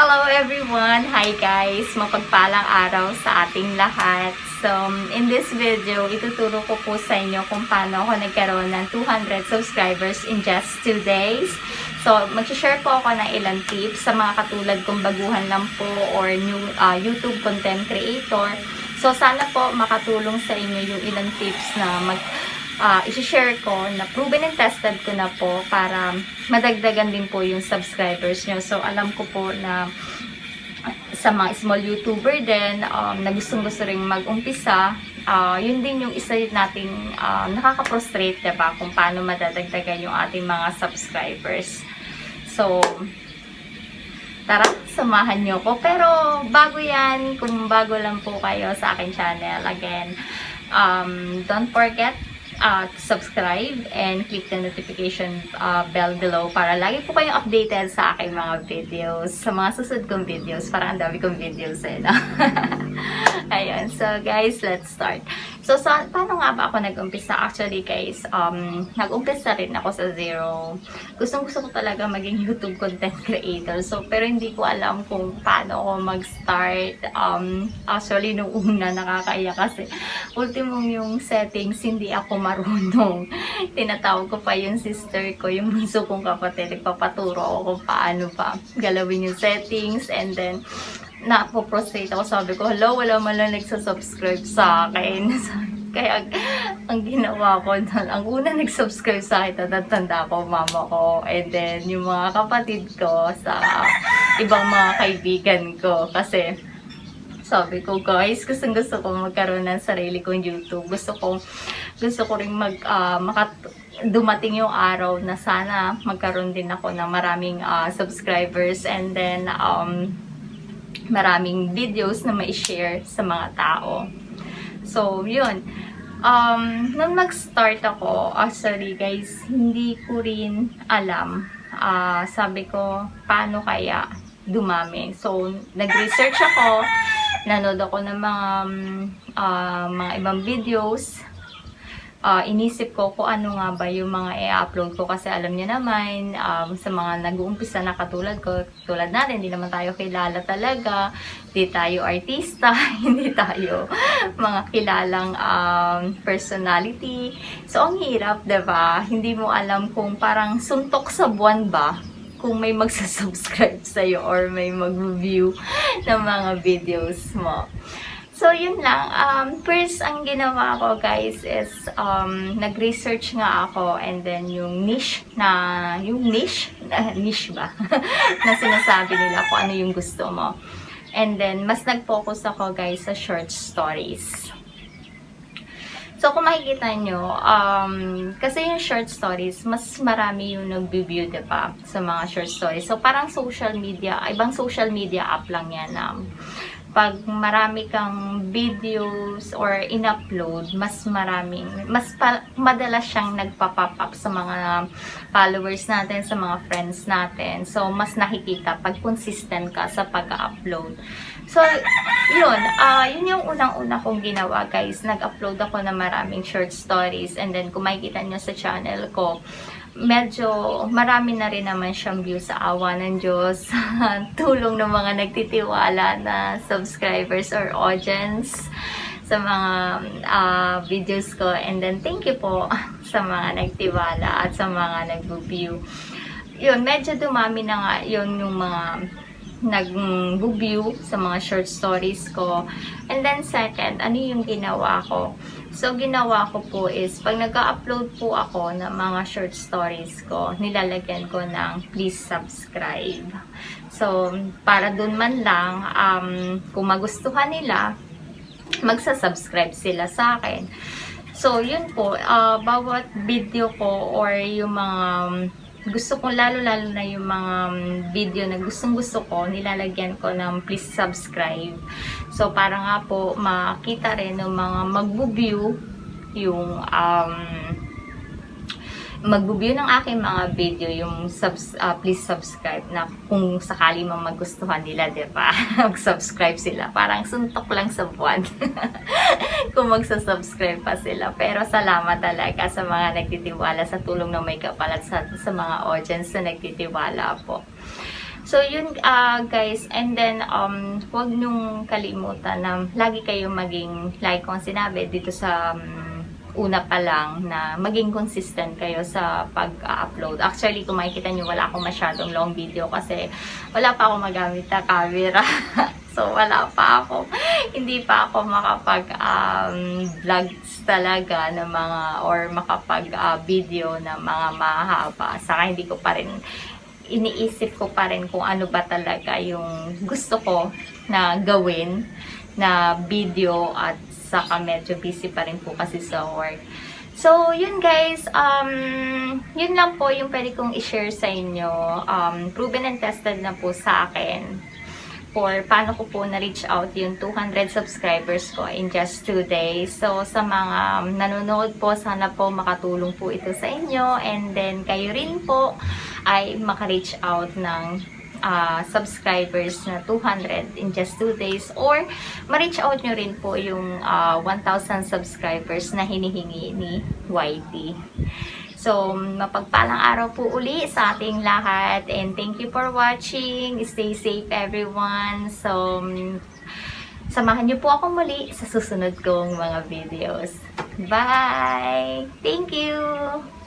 Hello everyone! Hi guys! Mapagpalang araw sa ating lahat. So, in this video, ituturo ko po sa inyo kung paano ako nagkaroon ng 200 subscribers in just 2 days. So, mag-share po ako ng ilang tips sa mga katulad kong baguhan lang po or new YouTube content creator. So, sana po makatulong sa inyo yung ilang tips na i-share ko na proven and tested ko na po para madagdagan din po yung subscribers nyo. So, alam ko po na sa mga small YouTuber din na gustong-gusto rin mag-umpisa, yun din yung isa nating nakaka-frustrate, diba? Kung paano madadagdagan yung ating mga subscribers. So, tara, samahan nyo ko. Pero, bago yan, kung bago lang po kayo sa aking channel, again, don't forget to subscribe and click the notification bell below para lagi po kayong updated sa aking mga videos, sa mga susunod kong videos. Parang ang dami kong videos no? Ayun, so guys, let's start. So, paano nga ba ako nag-umpisa? Actually guys, nag-umpisa rin ako sa zero. Gustong-gusto ko talaga maging YouTube content creator. So, pero hindi ko alam kung paano ako mag-start. Actually, nung una, nakakaiyak kasi ultimong yung settings, hindi ako marunong. Tinatawag ko pa yung sister ko, yung bunso kong kapatid. Nagpapaturo ako kung paano pa galawin yung settings. And then, napoprostrate ako. Sabi ko, hello, wala man lang nagsasubscribe sa akin. Kaya, ang ginawa ko, ang una nagsubscribe sa akin, tatanda ko, mama ko, and then yung mga kapatid ko sa ibang mga kaibigan ko. Kasi, sabi ko, guys, gusto ko magkaroon ng sarili kong YouTube. Gusto ko rin dumating yung araw na sana magkaroon din ako ng maraming subscribers, and then, maraming videos na ma-share sa mga tao. So, yun. Nung nag-start ako, actually guys, hindi ko rin alam. Sabi ko, paano kaya dumami? So, nag-research ako, nanood ako ng mga ibang videos. Inisip ko kung ano nga ba yung mga i-upload ko kasi alam niyo naman, sa mga nag-uumpisa na katulad ko, tulad natin, hindi naman tayo kilala talaga, hindi tayo artista, hindi tayo mga kilalang personality. So, ang hirap, diba? Hindi mo alam kung parang suntok sa buwan ba kung may magsasubscribe sa'yo or may mag-review ng mga videos mo. So, yun lang. First, ang ginawa ko, guys, is nag-research nga ako, and then yung niche ba? Na sinasabi nila kung ano yung gusto mo. And then, mas nag-focus ako, guys, sa short stories. So, kung makikita nyo, kasi yung short stories, mas marami yung nag-view, diba? Sa mga short stories. So, parang social media, ibang social media app lang yan. Pag marami kang videos or in-upload, mas madalas siyang nagpa-pop up sa mga followers natin, sa mga friends natin. So, mas nakikita pag consistent ka sa pag-upload. So, yun yung unang-una kong ginawa, guys. Nag-upload ako ng maraming short stories, and then kung makikita nyo sa channel ko, medyo marami na rin naman siyang view sa awa ng Diyos. Tulong ng mga nagtitiwala na subscribers or audience sa mga videos ko. And then, thank you po sa mga nagtiwala at sa mga nag-view. Yun, medyo dumami na nga yun yung mga nag-view sa mga short stories ko. And then second, ano yung ginawa ko? So, ginawa ko po is, pag nag-upload po ako ng mga short stories ko, nilalagyan ko ng please subscribe. So, para dun man lang, kung magustuhan nila, magsasubscribe sila sa akin. So, yun po, bawat video ko or yung mga gusto ko, lalo na yung mga video na gustong-gusto ko, nilalagyan ko ng please subscribe. So, para nga po, makita rin ng mga mag-view yung mag-view ng aking mga video, yung please subscribe, na kung sakali mang magustuhan nila, diba? Mag-subscribe sila. Parang suntok lang sa buwan. Kung magsasubscribe pa sila. Pero salamat talaga sa mga nagtitiwala, sa tulong ng may kapal at sa mga audience na nagtitiwala po. So, yun guys, and then, huwag niyong kalimutan na lagi kayong lagi kong sinabi dito sa una pa lang na maging consistent kayo sa pag-upload. Actually, kung makikita nyo, wala akong masyadong long video kasi wala pa akong magamit na camera. So, hindi pa ako makapag-vlogs talaga ng mga, or makapag-video ng mga mahaba. Saka hindi ko pa rin, iniisip ko pa rin kung ano ba talaga yung gusto ko na gawin na video, at saka medyo busy pa rin po kasi sa work. So, yun guys, yun lang po yung pwede kong i-share sa inyo. Proven and tested na po sa akin for paano ko po na-reach out yung 200 subscribers ko in just 2 days. So, sa mga nanonood po, sana po makatulong po ito sa inyo. And then, kayo rin po ay maka-reach out ng subscribers na 200 in just 2 days. Or, ma-reach out nyo rin po yung 1,000 subscribers na hinihingi ni YT. So, mapagpalang araw po uli sa ating lahat, and thank you for watching. Stay safe everyone. So, samahan niyo po ako muli sa susunod kong mga videos. Bye! Thank you!